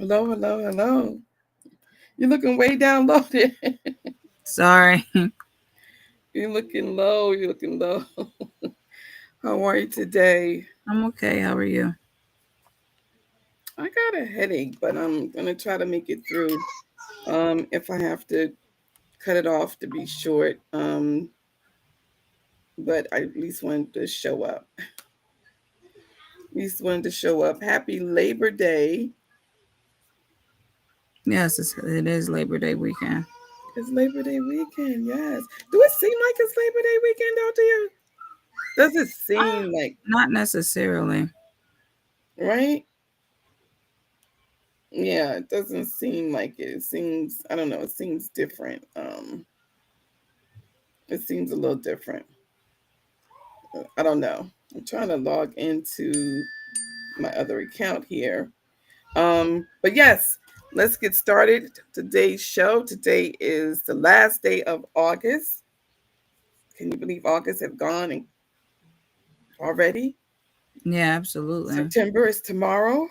Hello, hello, hello. You're looking way down low there. Sorry. You're looking low. You're looking low. How are you today? I'm okay. How are you? I got a headache, but I'm gonna try to make it through. If I have to cut it off to be short, but I at least wanted to show up. At least wanted to show up. Happy Labor Day. Yes, it is Labor Day weekend. It's Labor Day weekend. Yes. Do it seem like it's Labor Day weekend out there? Does it seem like Not necessarily. right? Yeah, it doesn't seem like it. It seems, I don't know, it seems different. It seems a little different. I don't know. I'm trying to log into my other account here. But yes, let's get started. Today's show. Today is the last day of August. Can you believe August have gone and already? Yeah, absolutely. September is tomorrow.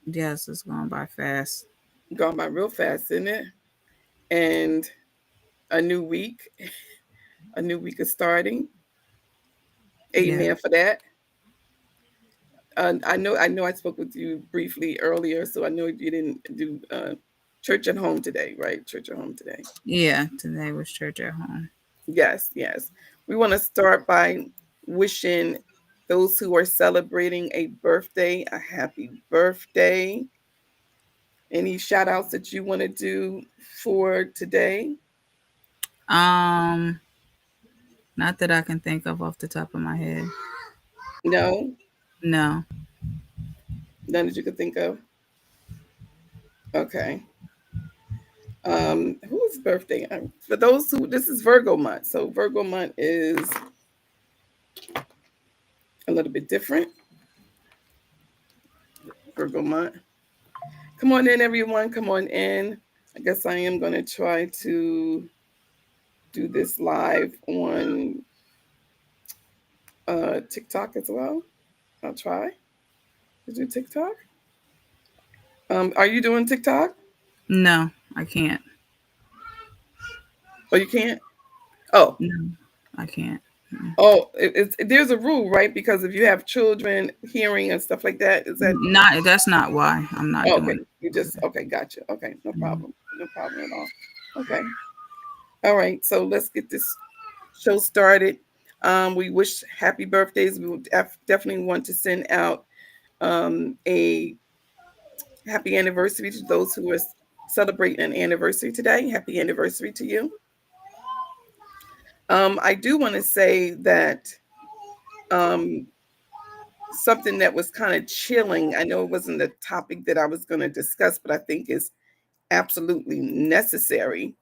Yes, it's going by fast. Gone by real fast, isn't it? And a new week. A new week is starting. Yeah. Amen for that. I know I spoke with you briefly earlier, so I know you didn't do church at home today, right? Church at home today. Yeah, today was church at home. Yes, yes. We want to start by wishing those who are celebrating a birthday a happy birthday. Any shout outs that you want to do for today? Um, Not that I can think of off the top of my head. No, No. none that you could think of. Okay. Whose birthday? For those who, this is Virgo month, so Virgo month is a little bit different. Virgo month. Come on in, everyone. Come on in. I guess I am going to try to do this live on TikTok as well. I'll try to do TikTok. Are you doing TikTok? No, I can't. Oh, you can't. Oh, No, I can't. oh, there's a rule, right? Because if you have children hearing and stuff like that, is that Not that's not why I'm not oh, okay? doing You it. just okay, gotcha. Okay, no Mhm. problem, no problem at all. Okay, all right. So let's get this show started. We wish happy birthdays. We will definitely want to send out a happy anniversary to those who are celebrating an anniversary today. Happy anniversary to you. I do want to say that um, something that was kind of chilling. I know it wasn't the topic that I was going to discuss, but I think is absolutely necessary.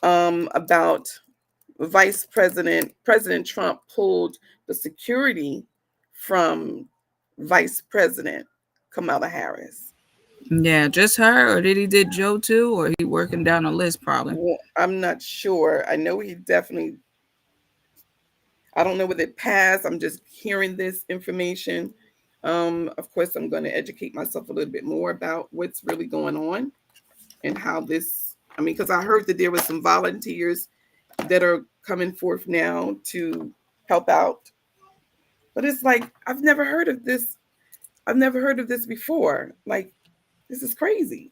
About President Trump pulled the security from Vice President Kamala Harris. Yeah, just her, or did he did Joe too, or he working down a list probably? Well, I'm not sure. I know he definitely, I don't know whether it passed. I'm just hearing this information. Of course, I'm going to educate myself a little bit more about what's really going on and how this, I mean, because I heard that there was some volunteers that are coming forth now to help out. But it's like, I've never heard of this. I've never heard of this before. Like, this is crazy.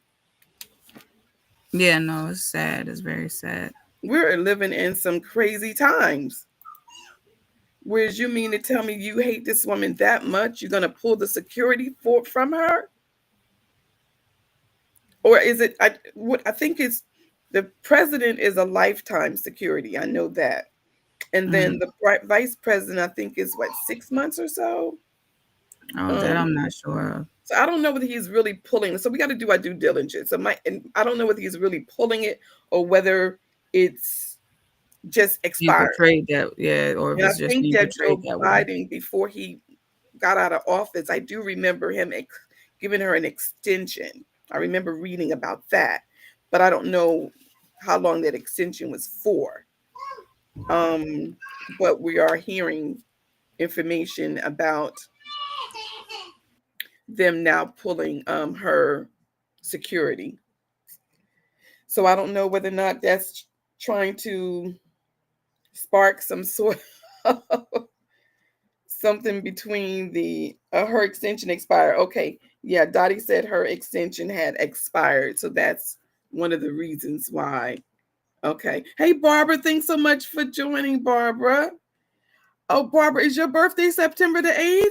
Yeah, no, it's sad. It's very sad. We're living in some crazy times. Whereas you mean to tell me you hate this woman that much, you're gonna pull the security from her, or is it? What I think is the president is a lifetime security. I know that, and then Mm. the vice president I think is what 6 months or so. Oh, that Um, I'm not sure of. so I don't know whether he's really pulling. So we got to do our due diligence. And I don't know whether he's really pulling it or whether it's just Being expired. portrayed that, yeah, or if And I it's just think being that portrayed Joe that way. Biden, before he got out of office, I do remember him giving her an extension. I remember reading about that, but I don't know how long that extension was for. Um, but we are hearing information about them now pulling her security. So I don't know whether or not that's trying to spark some sort of something between the her extension expired. Okay, yeah, Dottie said her extension had expired, so that's one of the reasons why. Okay, hey Barbara, thanks so much for joining, Barbara. Oh, Barbara, is your birthday September the 8th?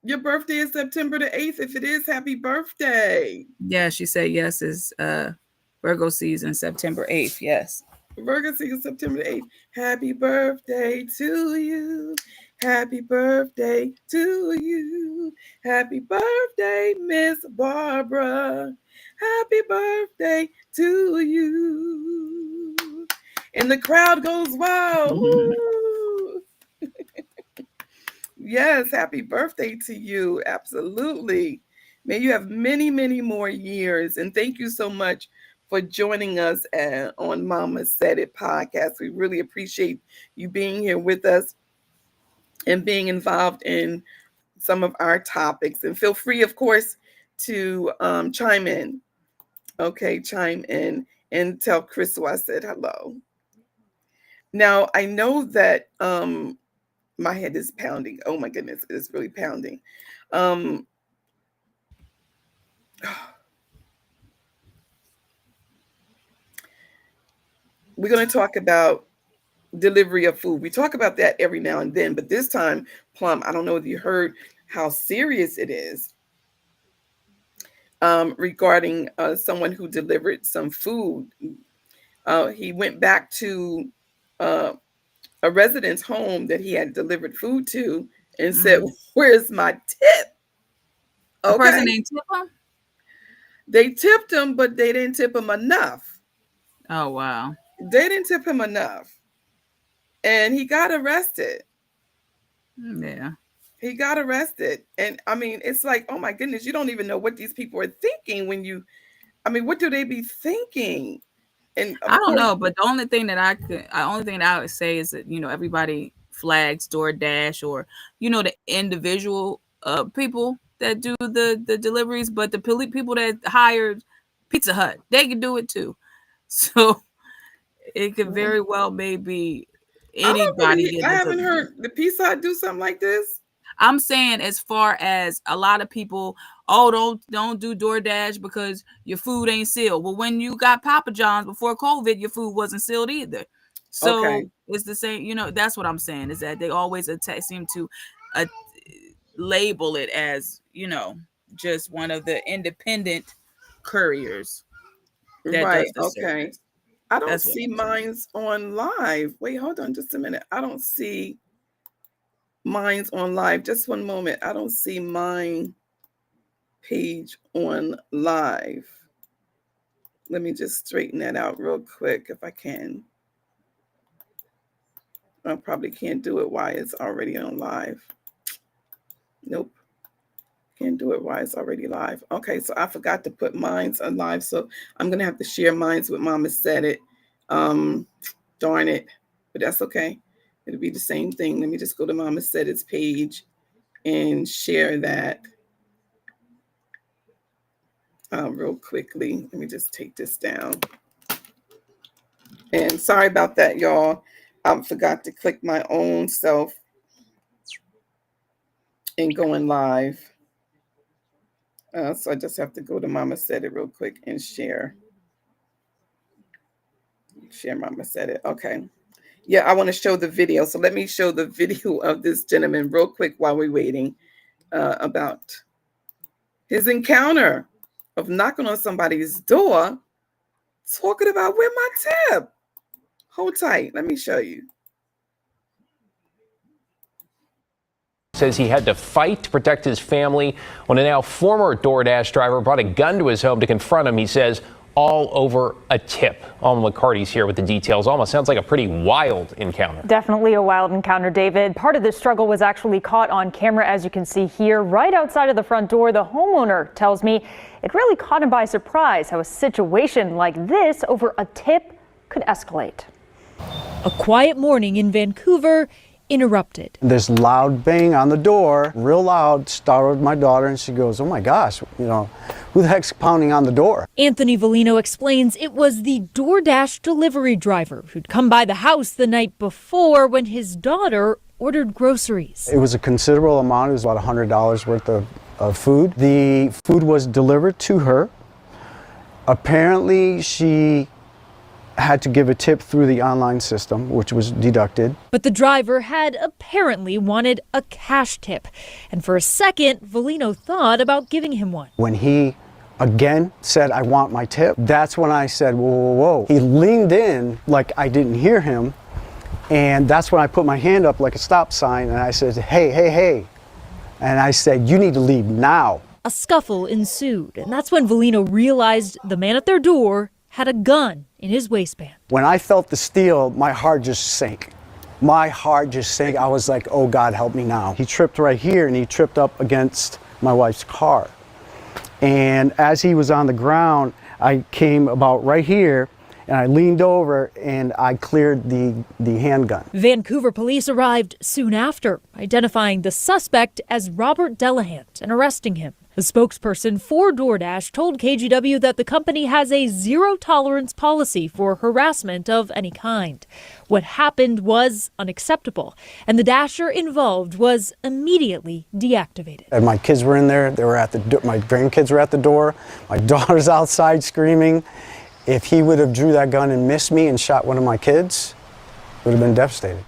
Your birthday is September the 8th. If it is, happy birthday. Yeah, she said yes. Is Virgo season September 8th. Yes. Virgo season September the 8th. Happy birthday to you. Happy birthday to you. Happy birthday, Miss Barbara. Happy birthday to you. And the crowd goes wild. Yes, happy birthday to you. Absolutely. May you have many, many more years. And thank you so much for joining us on Momma Said It Podcast. We really appreciate you being here with us and being involved in some of our topics. And feel free, of course, to chime in. Okay, chime in and tell Crystal I said hello. Now, I know that my head is pounding. Oh my goodness, it's really pounding. We're going to talk about delivery of food. We talk about that every now and then, but this time, Plum, I don't know if you heard how serious it is regarding someone who delivered some food. He went back to a resident's home that he had delivered food to and said, "Where's my tip?" Okay. The person didn't tip him? They tipped him, but they didn't tip him enough. Oh, wow. They didn't tip him enough. And he got arrested. Yeah. He got arrested. And I mean, it's like, oh my goodness, you don't even know what these people are thinking when you, I mean, what do they be thinking? And I don't know, but the only thing that I would say is that, you know, everybody flags DoorDash or, you know, the individual people that do the deliveries, but the people that hired Pizza Hut, they can do it too. So it could very well maybe anybody. I haven't heard the Pizza Hut do something like this. I'm saying as far as a lot of people, oh, don't do DoorDash because your food ain't sealed. Well, when you got Papa John's before COVID, your food wasn't sealed either. So it's the same, you know, that's what I'm saying is that they always seem to label it as, you know, just one of the independent couriers. Right. Okay. I don't see mine's on live. Wait, hold on just a minute. I don't see mine's on live. Just one moment. I don't see mine page on live. Let me just straighten that out real quick if I can. I probably can't do it while it's already on live. Nope. Can't do it while it's already live. Okay, so I forgot to put mine's on live, so I'm going to have to share mine's with Momma Said It. Darn it. But that's okay. It'll be the same thing. Let me just go to Momma Said It's page and share that real quickly. Let me just take this down. And sorry about that, y'all. I forgot to click my own self and going live. So I just have to go to Momma Said It real quick and share. Share Momma Said It. Okay. Yeah, I want to show the video. So let me show the video of this gentleman real quick while we're waiting about his encounter of knocking on somebody's door, talking about where my tip. Hold tight. Let me show you. Says he had to fight to protect his family when a now former DoorDash driver brought a gun to his home to confront him. He says all over a tip. Alma McCarty's here with the details. Alma, sounds like a pretty wild encounter. Definitely a wild encounter, David. Part of this struggle was actually caught on camera, as you can see here, right outside of the front door. The homeowner tells me it really caught him by surprise how a situation like this over a tip could escalate. A quiet morning in Vancouver. interrupted. This loud bang on the door, real loud, startled my daughter, and she goes, "Oh my gosh, who the heck's pounding on the door?" Anthony Volino explains it was the DoorDash delivery driver who'd come by the house the night before when his daughter ordered groceries. It was a considerable amount. It was about $100 worth of food. The food was delivered to her. Apparently, she had to give a tip through the online system, which was deducted. But the driver had apparently wanted a cash tip. And for a second, Volino thought about giving him one. When he again said, "I want my tip," that's when I said, "Whoa, whoa, whoa." He leaned in like I didn't hear him. And that's when I put my hand up like a stop sign and I said, "Hey, hey, hey." And I said, "You need to leave now." A scuffle ensued, and that's when Volino realized the man at their door had a gun in his waistband. When I felt the steel, my heart just sank. My heart just sank. I was like, "Oh God, help me now." He tripped right here and he tripped up against my wife's car. And as he was on the ground, I came about right here and I leaned over and I cleared the handgun. Vancouver police arrived soon after, identifying the suspect as Robert Delahant and arresting him. A spokesperson for DoorDash told KGW that the company has a zero-tolerance policy for harassment of any kind. What happened was unacceptable, and the Dasher involved was immediately deactivated. And my kids were in there. They were at the my grandkids were at the door. My daughter's outside screaming. If he would have drew that gun and missed me and shot one of my kids, it would have been devastating.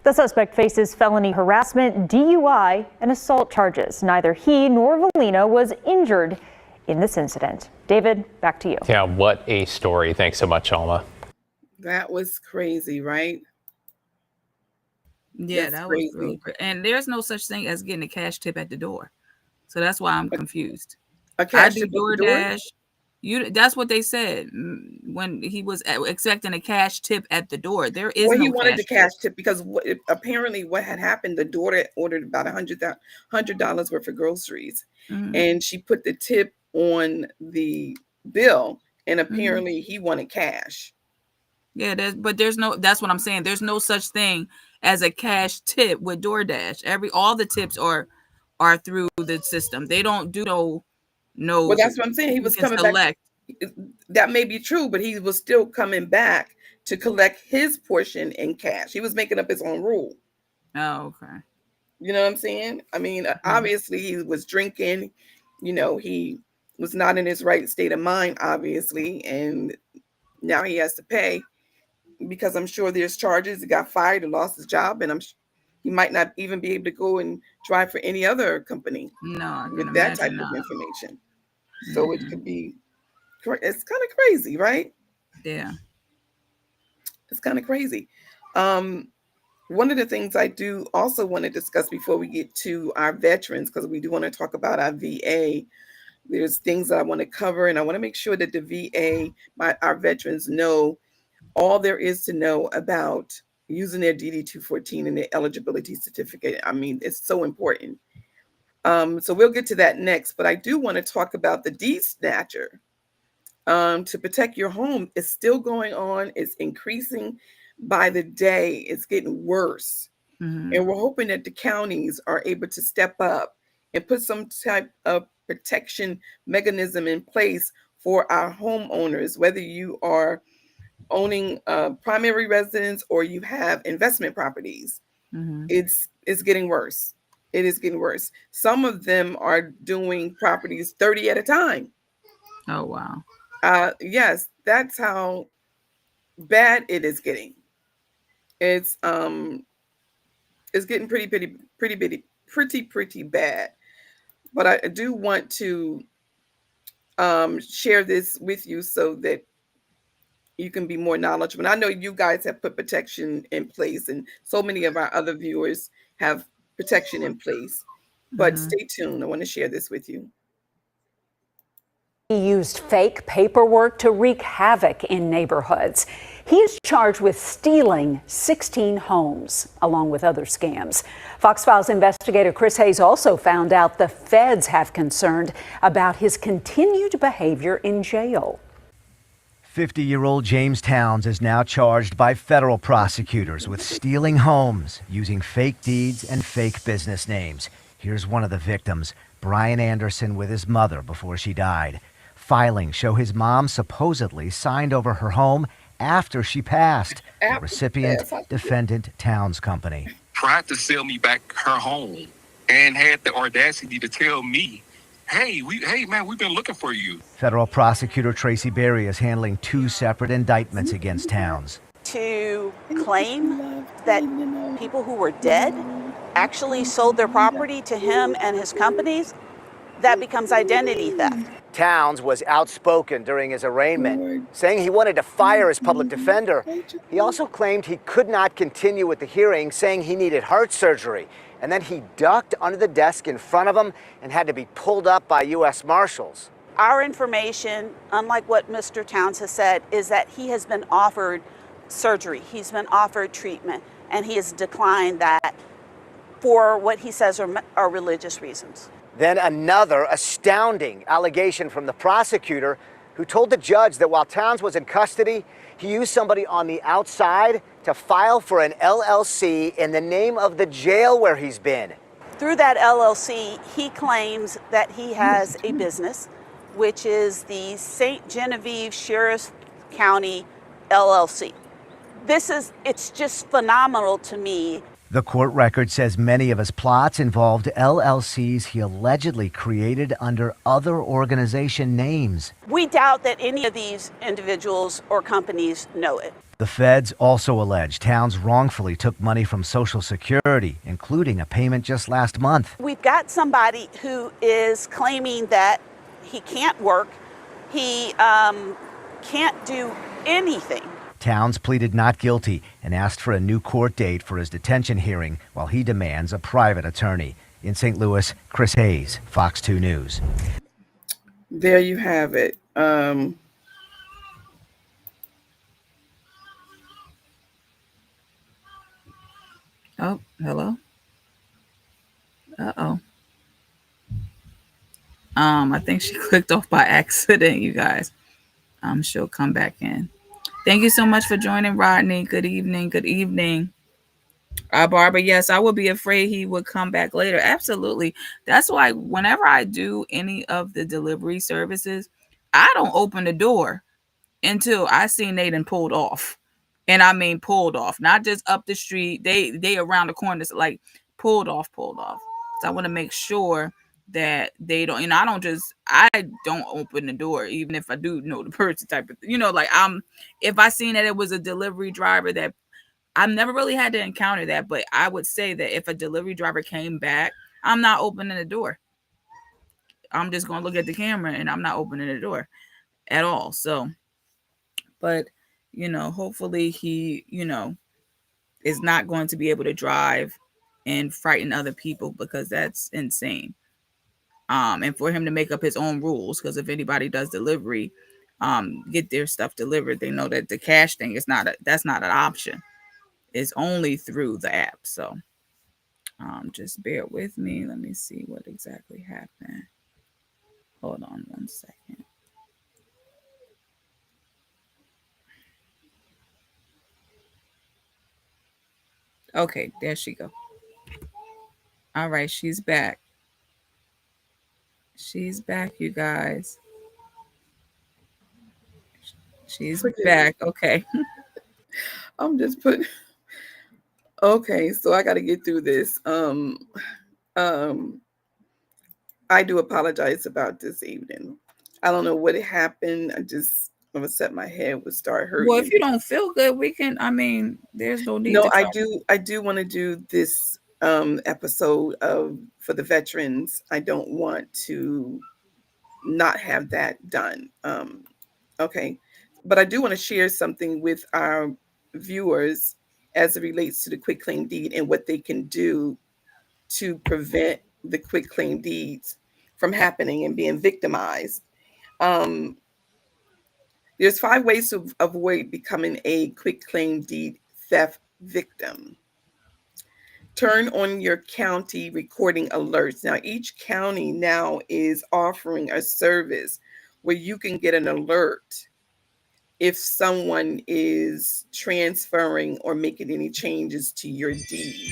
The suspect faces felony harassment, DUI, and assault charges. Neither he nor Volino was injured in this incident. David, back to you. Yeah, what a story. Thanks so much, Alma. That was crazy, right? Yeah, That's that crazy. was really crazy. And there's no such thing as getting a cash tip at the door. So that's why I'm confused. A I cash do tip at the door? DoorDash. That's what they said when he was expecting a cash tip at the door. There is Well, no he wanted the tip. cash tip because apparently what had happened, the daughter ordered about $100 worth of groceries, and she put the tip on the bill, and apparently he wanted cash. Yeah, there's no. That's what I'm saying. There's no such thing as a cash tip with DoorDash. All the tips are through the system. They don't do no. Well, that's what I'm saying. He was coming back. That may be true, but he was still coming back to collect his portion in cash. He was making up his own rule. Oh, okay. You know what I'm saying? I mean, obviously he was drinking. He was not in his right state of mind, obviously, and now he has to pay because I'm sure there's charges. He got fired and lost his job, and he might not even be able to go and drive for any other company. No, I can with that type imagine of not. information. So it could be, it's kind of crazy, right? Yeah. It's kind of crazy. One of the things I do also want to discuss before we get to our veterans, because we do want to talk about our VA, there's things that I want to cover, and I want to make sure that the VA, our veterans, know all there is to know about using their DD214 and their eligibility certificate. I mean, it's so important. So we'll get to that next, but I do want to talk about the deed snatcher. To protect your home is still going on. It's increasing by the day. It's getting worse. And we're hoping that the counties are able to step up and put some type of protection mechanism in place for our homeowners, whether you are owning primary residence or you have investment properties. It's getting worse. It is getting worse. Some of them are doing properties 30 at a time. Oh, wow. Yes, that's how bad it is getting. It's getting pretty bad. But I do want to share this with you so that you can be more knowledgeable. And I know you guys have put protection in place, and so many of our other viewers have protection in place. But stay tuned. I want to share this with you. He used fake paperwork to wreak havoc in neighborhoods. He is charged with stealing 16 homes, along with other scams. Fox Files investigator Chris Hayes also found out the feds have concern about his continued behavior in jail. 50-year-old James Towns is now charged by federal prosecutors with stealing homes, using fake deeds and fake business names. Here's one of the victims, Brian Anderson, with his mother before she died. Filings show his mom supposedly signed over her home after she passed. The recipient, defendant Towns Company. Tried to sell me back her home and had the audacity to tell me, hey, man, we've been looking for you. Federal prosecutor Tracy Berry is handling 2 separate indictments against Towns. To claim that people who were dead actually sold their property to him and his companies, that becomes identity theft. Towns was outspoken during his arraignment, saying he wanted to fire his public defender. He also claimed he could not continue with the hearing, saying he needed heart surgery. And then he ducked under the desk in front of him and had to be pulled up by U.S. Marshals. Our information, unlike what Mr. Towns has said, is that he has been offered surgery. He's been offered treatment, and he has declined that for what he says are religious reasons. Then another astounding allegation from the prosecutor, who told the judge that while Towns was in custody, he used somebody on the outside to file for an LLC in the name of the jail where he's been. Through that LLC, he claims that he has a business, which is the St. Genevieve Sheriff County LLC. It's just phenomenal to me. The court record says many of his plots involved LLCs he allegedly created under other organization names. We doubt that any of these individuals or companies know it. The feds also allege Towns wrongfully took money from Social Security, including a payment just last month. We've got somebody who is claiming that he can't work, he can't do anything. Towns pleaded not guilty and asked for a new court date for his detention hearing while he demands a private attorney. In St. Louis, Chris Hayes, Fox 2 News. There you have it. Oh, hello. Uh-oh. I think she clicked off by accident, you guys. She'll come back in. Thank you so much for joining, Rodney. Good evening. Good evening. Barbara, yes, I would be afraid he would come back later. Absolutely. That's why whenever I do any of the delivery services, I don't open the door until I see Nathan pulled off. And I mean pulled off, not just up the street. They around the corner, so like pulled off. So I want to make sure that they don't, I don't open the door, even if I do know the person type of, if I seen that it was a delivery driver, that I've never really had to encounter that, but I would say that if a delivery driver came back, I'm not opening the door. I'm just going to look at the camera and I'm not opening the door at all. So, but, hopefully he, is not going to be able to drive and frighten other people, because that's insane. And for him to make up his own rules, because if anybody does delivery, get their stuff delivered, they know that the cash thing is that's not an option. It's only through the app. So just bear with me. Let me see what exactly happened. Hold on 1 second. Okay, there she go. All right, she's back. She's back, you guys. She's back. Okay. I'm just putting. Okay, so I got to get through this. I do apologize about this evening. I don't know what happened. I'm gonna set my head would start hurting. Well, if you don't feel good, we can. There's no need. No, I do want to do this episode for the veterans. I don't want to not have that done. Okay, but I do want to share something with our viewers as it relates to the quick claim deed and what they can do to prevent the quick claim deeds from happening and being victimized. There's 5 ways to avoid becoming a quick claim deed theft victim. Turn on your county recording alerts. Now, each county now is offering a service where you can get an alert if someone is transferring or making any changes to your deed.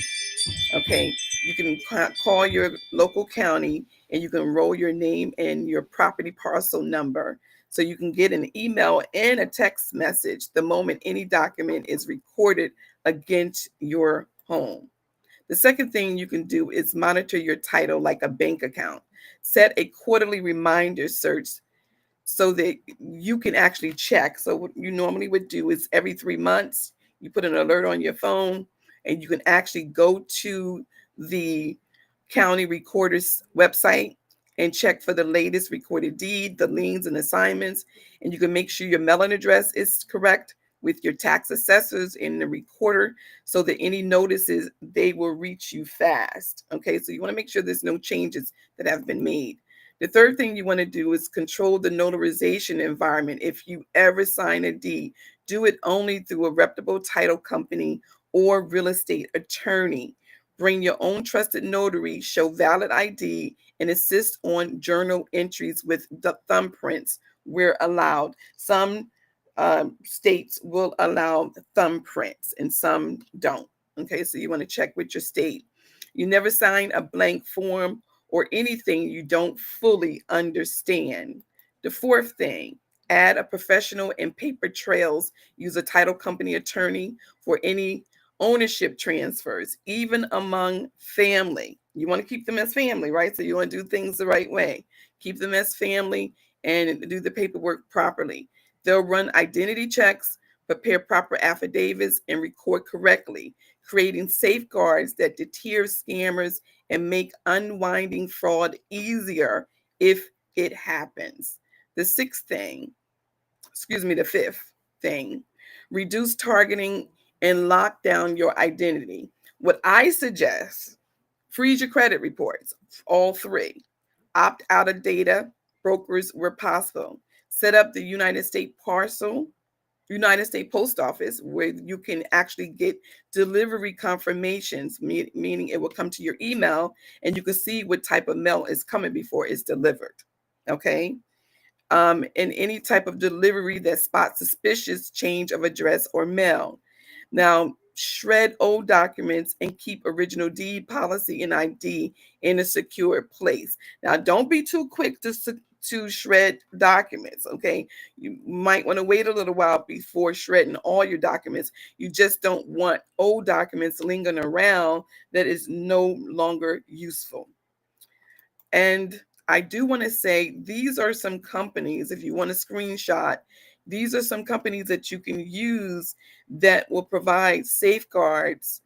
Okay, you can call your local county and you can enroll your name and your property parcel number, so you can get an email and a text message the moment any document is recorded against your home. The second thing you can do is monitor your title like a bank account. Set a quarterly reminder search so that you can actually check. So what you normally would do is every 3 months, you put an alert on your phone and you can actually go to the county recorder's website and check for the latest recorded deed, the liens and assignments. And you can make sure your mailing address is correct with your tax assessors in the recorder, so that any notices, they will reach you fast. Okay, so you want to make sure there's no changes that have been made. The third thing you want to do is control the notarization environment. If you ever sign a deed, do it only through a reputable title company or real estate attorney. Bring your own trusted notary, show valid ID, and assist on journal entries with the thumbprints where allowed. Some states will allow thumbprints and some don't. Okay, so you want to check with your state. You never sign a blank form or anything you don't fully understand. The fourth thing, add a professional and paper trails. Use a title company attorney for any ownership transfers, even among family. You want to keep them as family, right? So you want to do things the right way. Keep them as family and do the paperwork properly. They'll run identity checks, prepare proper affidavits, and record correctly, creating safeguards that deter scammers and make unwinding fraud easier if it happens. The fifth thing, reduce targeting and lock down your identity. What I suggest, freeze your credit reports, all three. Opt out of data brokers where possible. Set up the United States Post Office, where you can actually get delivery confirmations, meaning it will come to your email and you can see what type of mail is coming before it's delivered. Okay. And any type of delivery that spots suspicious change of address or mail. Now, shred old documents and keep original deed, policy, and ID in a secure place. Now, don't be too quick to shred documents, okay? You might want to wait a little while before shredding all your documents. You just don't want old documents lingering around that is no longer useful. And I do want to say, these are some companies, if you want a screenshot, these are some companies that you can use that will provide safeguards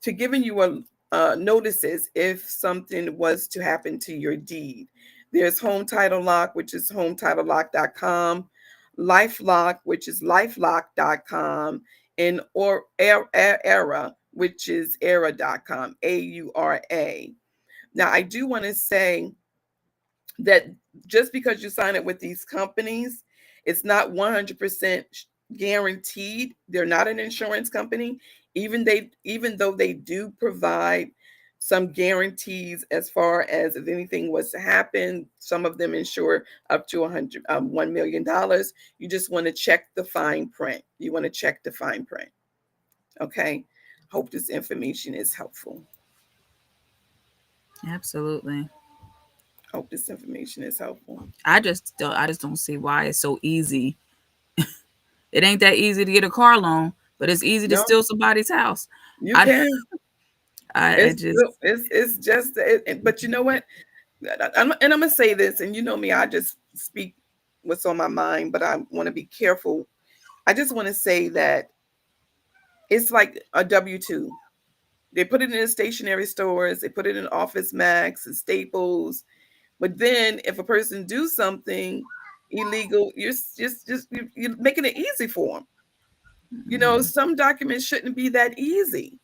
to giving you notices if something was to happen to your deed. There's Home Title Lock, which is hometitlelock.com, LifeLock, which is lifelock.com, and Era, which is era.com, AURA. Now, I do want to say that just because you sign up with these companies, it's not 100% guaranteed. They're not an insurance company, even though they do provide some guarantees as far as if anything was to happen. Some of them insure up to $1 million. You just want to check the fine print. Okay. Hope this information is helpful. Absolutely. Hope this information is helpful. I just don't see why it's so easy. It ain't that easy to get a car loan, but it's easy to steal somebody's house. You can. It's just, but you know what? I'm going to say this, and you know me, I just speak what's on my mind, but I want to be careful. I just want to say that it's like a W-2. They put it in the stationery stores. They put it in Office Max and Staples. But then if a person do something illegal, you're making it easy for them. You know, some documents shouldn't be that easy.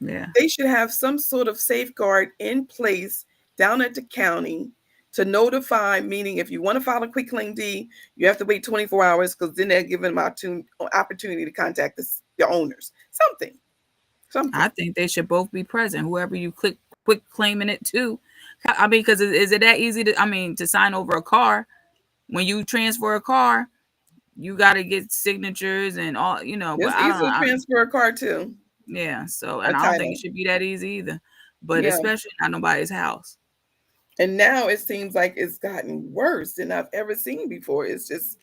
Yeah. They should have some sort of safeguard in place down at the county to notify, meaning if you want to file a quick claim deed, you have to wait 24 hours because then they're given them opportunity to contact the owners. Something. I think they should both be present, whoever you quick claiming it to. I mean, because is it that easy to sign over a car? When you transfer a car, you got to get signatures and all, you know. But It's easy to transfer a car too. Yeah. So, A and I don't think title. it should be that easy either. But Yeah. especially not nobody's house. And now it seems like it's gotten worse than I've ever seen before. It's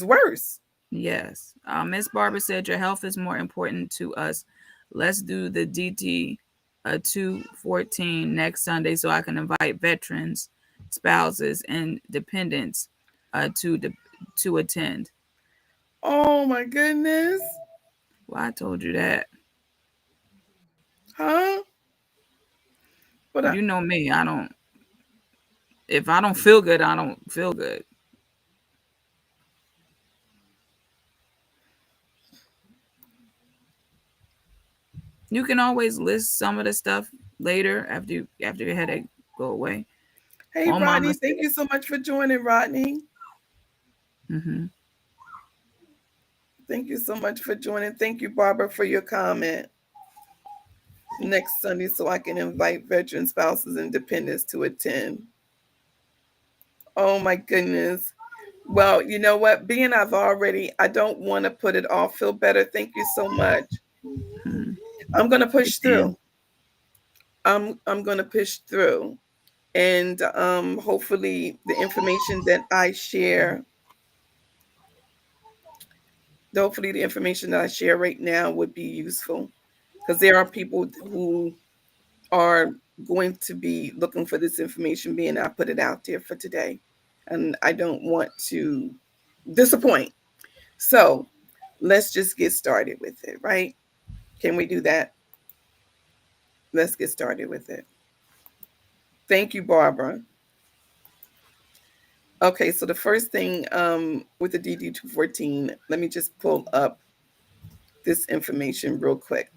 worse. Yes. Miss Barbara said your health is more important to us. Let's do the DD214 next Sunday so I can invite veterans, spouses, and dependents to attend. Oh my goodness. Well, I told you that. Huh? But you know me. If I don't feel good, I don't feel good. You can always list some of the stuff later after your headache go away. Hey, Rodney, thank you so much for joining, Rodney. Mm-hmm. Thank you so much for joining. Thank you, Barbara, for your comment. Next Sunday, so I can invite veteran spouses and dependents to attend. Oh my goodness. Well, you know what? Being I don't want to put it off. Feel better. Thank you so much. Mm-hmm. I'm going to push through. I'm going to push through. And hopefully the information that I share, right now would be useful, because there are people who are going to be looking for this information, being I put it out there for today, and I don't want to disappoint. So let's just get started with it, right? Can we do that? Let's get started with it. Thank you, Barbara. Okay, so the first thing with the DD214, let me just pull up this information real quick.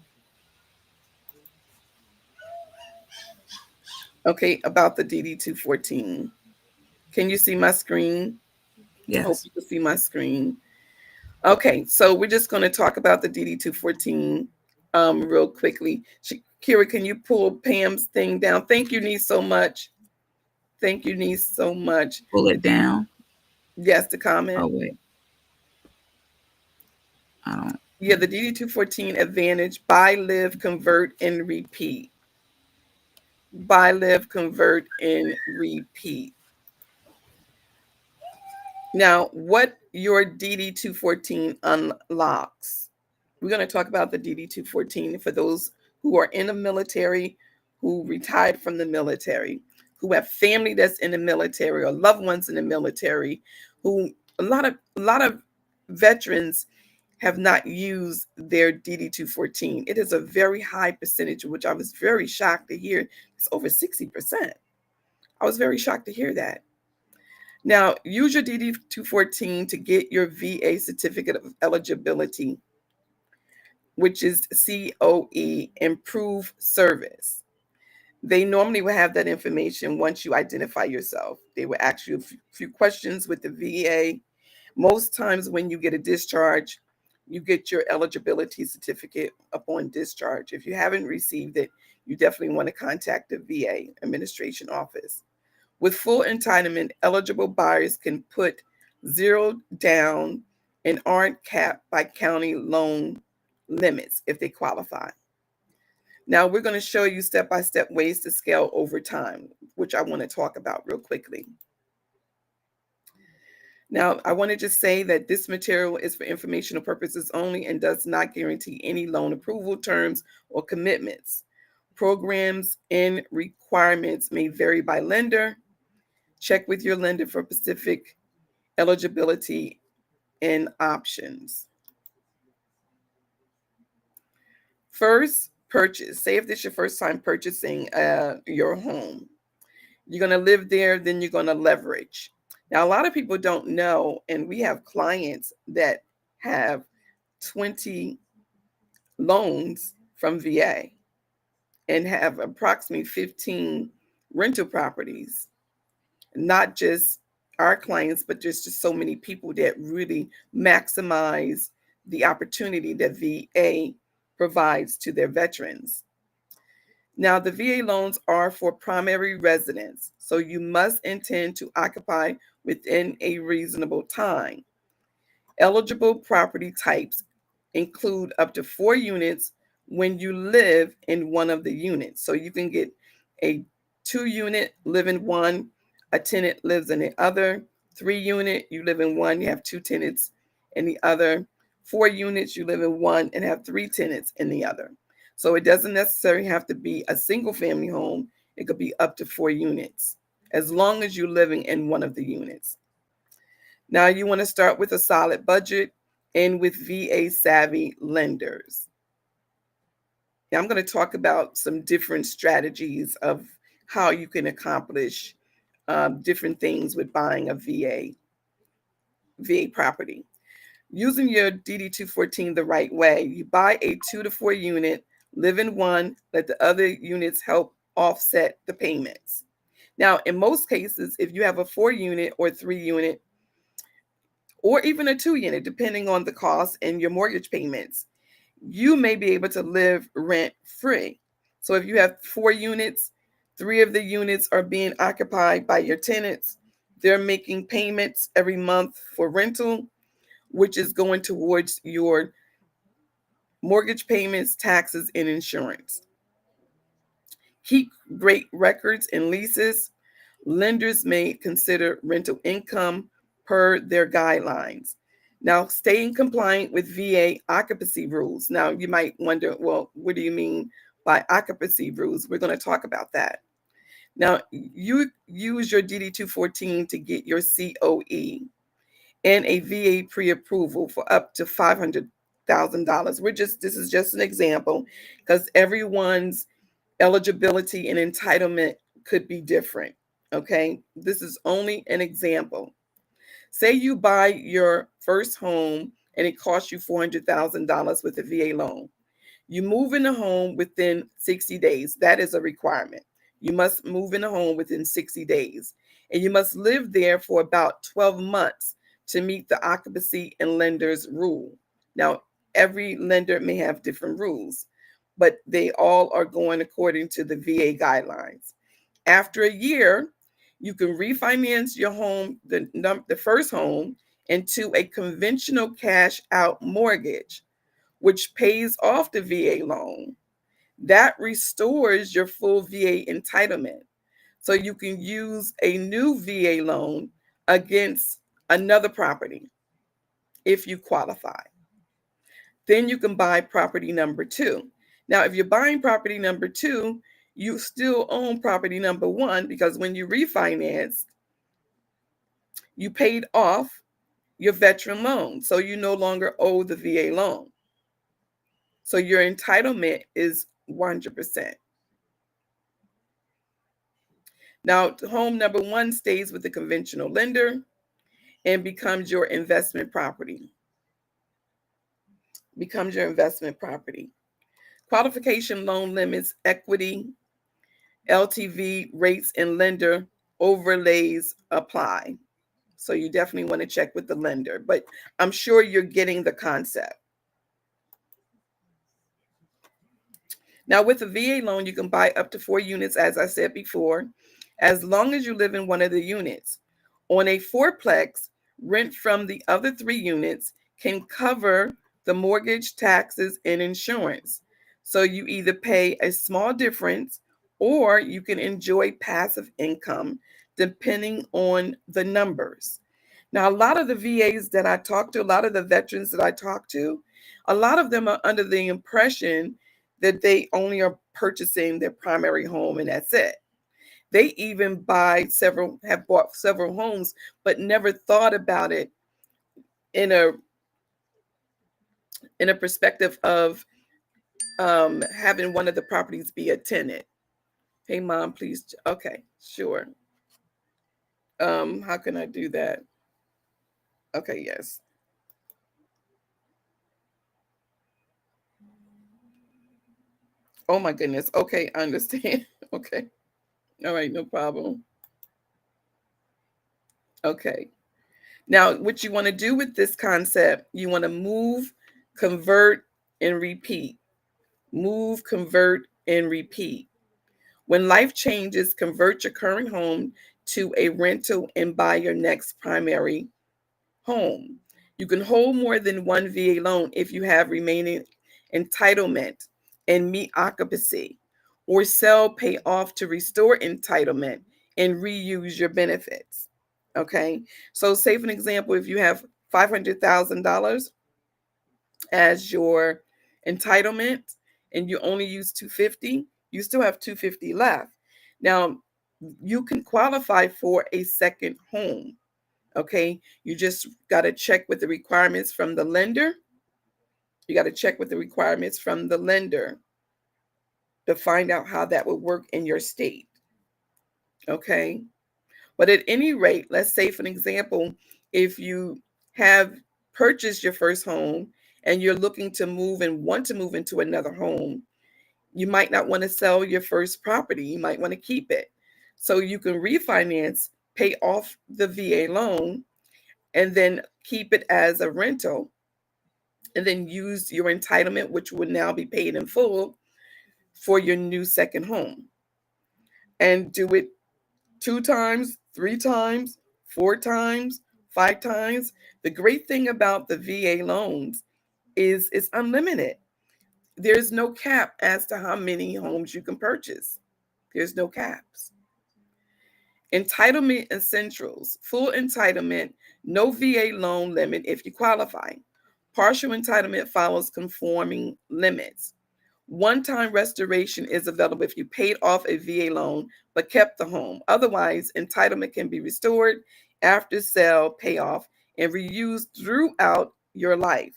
Okay, about the DD214. Can you see my screen? Yes. I hope you can see my screen. Okay, so we're just going to talk about the DD214 real quickly. Kira, can you pull Pam's thing down? Thank you, Niece, so much. Thank you, Niece, so much. Pull it down. Yes, the comment. Oh, wait. I don't. Yeah, the DD214 Advantage, buy, live, convert, and repeat. Buy, live, convert, and repeat. Now, what your DD214 unlocks. We're going to talk about the DD214 for those who are in the military, who retired from the military, who have family that's in the military or loved ones in the military, who a lot of veterans have not used their DD214. It is a very high percentage, which I was very shocked to hear. It's over 60%. I was very shocked to hear that. Now, use your DD214 to get your VA certificate of eligibility, which is COE, improve service. They normally will have that information once you identify yourself. They will ask you a few questions with the VA. Most times when you get a discharge, you get your eligibility certificate upon discharge. If you haven't received it, you definitely want to contact the VA administration office. With full entitlement, eligible buyers can put zero down and aren't capped by county loan limits if they qualify. Now, we're going to show you step-by-step ways to scale over time, which I want to talk about real quickly. Now, I want to just say that this material is for informational purposes only and does not guarantee any loan approval terms or commitments. Programs and requirements may vary by lender. Check with your lender for specific eligibility and options. First, purchase. Say if this is your first time purchasing your home. You're going to live there, then you're going to leverage. Now, a lot of people don't know, and we have clients that have 20 loans from VA and have approximately 15 rental properties. Not just our clients, but there's just so many people that really maximize the opportunity that VA provides to their veterans. Now, the VA loans are for primary residence, so you must intend to occupy within a reasonable time. Eligible property types include up to 4 units when you live in one of the units. So you can get a 2-unit, live in one, a tenant lives in the other. 3-unit, you live in one, you have 2 tenants in the other. 4 units, you live in one and have 3 tenants in the other. So it doesn't necessarily have to be a single family home. It could be up to 4 units, as long as you're living in one of the units. Now you want to start with a solid budget and with VA savvy lenders. Now I'm going to talk about some different strategies of how you can accomplish different things with buying a VA property. Using your DD214 the right way, you buy a 2 to 4 unit, live in one, let the other units help offset the payments. Now, in most cases, if you have a 4-unit or 3-unit, or even a 2-unit, depending on the cost and your mortgage payments, you may be able to live rent-free. So if you have 4 units, 3 of the units are being occupied by your tenants. They're making payments every month for rental, which is going towards your mortgage payments, taxes, and insurance. Keep great records and leases. Lenders may consider rental income per their guidelines. Now, staying compliant with VA occupancy rules. Now, you might wonder, well, what do you mean by occupancy rules? We're going to talk about that. Now, you use your DD214 to get your COE and a VA pre-approval for up to $500,000. This is just an example, because everyone's eligibility and entitlement could be different. Okay, this is only an example. Say you buy your first home and it costs you $400,000 with a VA loan. You move in the home within 60 days. That is a requirement. You must move in the home within 60 days, and you must live there for about 12 months to meet the occupancy and lender's rule. Now, every lender may have different rules, but they all are going according to the VA guidelines. After a year, you can refinance your home, the first home, into a conventional cash out mortgage, which pays off the VA loan. That restores your full VA entitlement. So you can use a new VA loan against another property if you qualify. Then you can buy property number 2. Now, if you're buying property number 2, you still own property number 1, because when you refinanced, you paid off your veteran loan. So you no longer owe the VA loan. So your entitlement is 100%. Now, home number 1 stays with the conventional lender and becomes your investment property. Qualification loan limits, equity, LTV rates, and lender overlays apply. So you definitely want to check with the lender, but I'm sure you're getting the concept. Now, with a VA loan, you can buy up to 4 units, as I said before, as long as you live in one of the units. On a 4-plex, rent from the other 3 units can cover the mortgage, taxes, and insurance. So you either pay a small difference or you can enjoy passive income depending on the numbers. Now, a lot of the VAs that I talk to, a lot of the veterans that I talk to, a lot of them are under the impression that they only are purchasing their primary home and that's it. They even have bought several homes, but never thought about it in a perspective of having one of the properties be a tenant. Hey, Mom, please. Okay, sure. How can I do that? Okay, yes. Oh my goodness. Okay, I understand. Okay. All right, no problem. Okay. Now, what you want to do with this concept, you want to move, convert, and repeat. Move, convert, and repeat. When life changes, convert your current home to a rental and buy your next primary home. You can hold more than one VA loan if you have remaining entitlement and meet occupancy, or sell, pay off to restore entitlement and reuse your benefits. Okay, so say for an example, if you have $500,000 as your entitlement and you only use 250, you still have 250 left. Now, you can qualify for a second home. Okay, you just got to check with the requirements from the lender. You got to check with the requirements from the lender to find out how that would work in your state. Okay, but at any rate, let's say for an example, if you have purchased your first home and you're looking to move and want to move into another home, you might not want to sell your first property. You might want to keep it. So you can refinance, pay off the VA loan, and then keep it as a rental, and then use your entitlement, which would now be paid in full, for your new second home. And do it 2 times, 3 times, 4 times, 5 times. The great thing about the VA loans is it's unlimited. There's no cap as to how many homes you can purchase. There's no caps. Entitlement essentials: full entitlement, no VA loan limit if you qualify. Partial entitlement follows conforming limits. One-time restoration is available if you paid off a VA loan but kept the home. Otherwise, entitlement can be restored after sale, payoff, and reused throughout your life.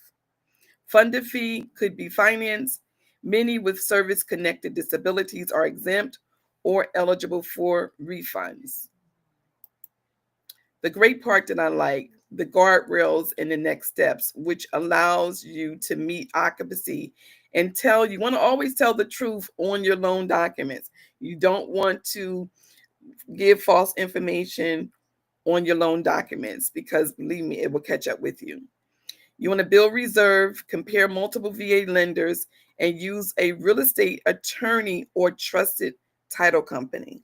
Funded fee could be financed. Many with service-connected disabilities are exempt or eligible for refunds. The great part that I like, the guardrails and the next steps, which allows you to meet occupancy and you want to always tell the truth on your loan documents. You don't want to give false information on your loan documents, because believe me, it will catch up with you. You want to build reserve, compare multiple VA lenders, and use a real estate attorney or trusted title company.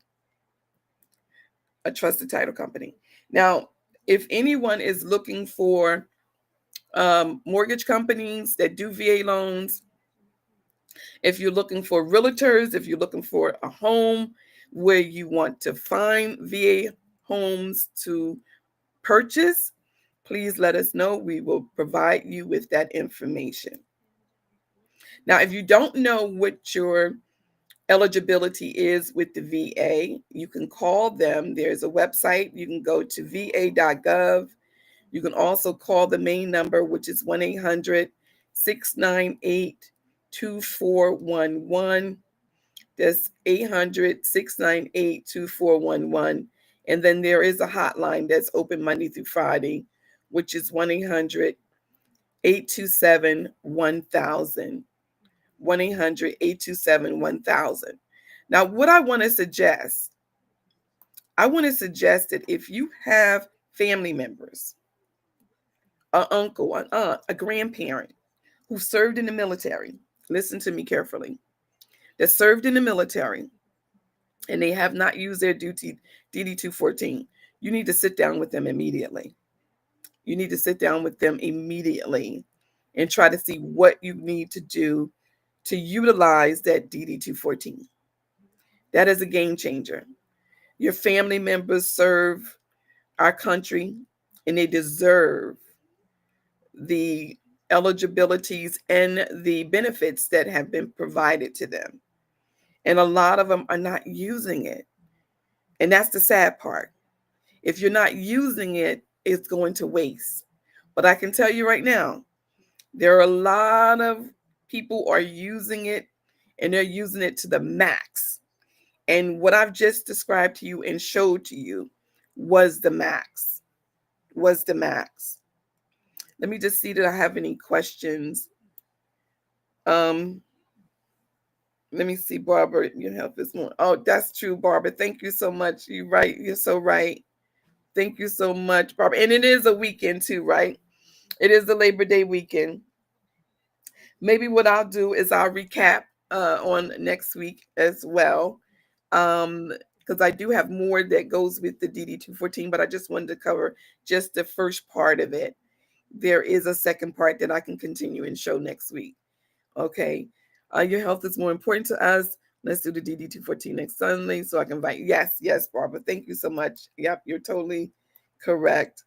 A trusted title company. Now, if anyone is looking for mortgage companies that do VA loans, if you're looking for realtors, if you're looking for a home where you want to find VA homes to purchase, please let us know. We will provide you with that information. Now, if you don't know what your eligibility is with the VA, you can call them. There's a website. You can go to va.gov. You can also call the main number, which is 1-800-698-2411. That's 800-698-2411. And then there is a hotline that's open Monday through Friday, which is 1-800-827-1000. 1-800-827-1000. Now, what I want to suggest that if you have family members, an uncle, an aunt, a grandparent who served in the military, listen to me carefully, that served in the military and they have not used their DD214, you need to sit down with them immediately. You need to sit down with them immediately and try to see what you need to do to utilize that DD214. That is a game changer. Your family members serve our country and they deserve the eligibilities and the benefits that have been provided to them. And a lot of them are not using it. And that's the sad part. If you're not using it, it's going to waste. But I can tell you right now, there are a lot of people are using it, and they're using it to the max. And what I've just described to you and showed to you was the max. Let me just see that I have any questions. Let me see, Barbara, your help is more. Oh, that's true, Barbara. Thank you so much. You're right. You're so right. Thank you so much, Barbara. And it is a weekend too, right? It is the Labor Day weekend. Maybe what I'll do is I'll recap on next week as well, because I do have more that goes with the DD214, but I just wanted to cover just the first part of it. there is a second part that I can continue and show next week. Okay. Your health is more important to us. Let's do the DD214 next Sunday so I can invite. Yes, Barbara. Thank you so much. Yep, you're totally correct.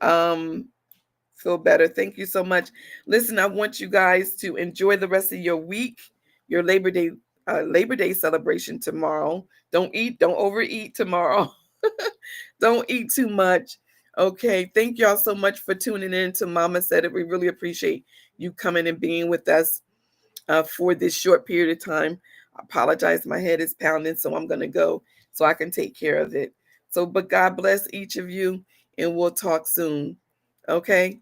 Feel better. Thank you so much. Listen, I want you guys to enjoy the rest of your week, your Labor Day celebration tomorrow. Don't overeat tomorrow. Don't eat too much. Okay. Thank y'all so much for tuning in to Momma Said It. We really appreciate you coming and being with us for this short period of time. I apologize. My head is pounding, so I'm going to go so I can take care of it. So, but God bless each of you, and we'll talk soon. Okay.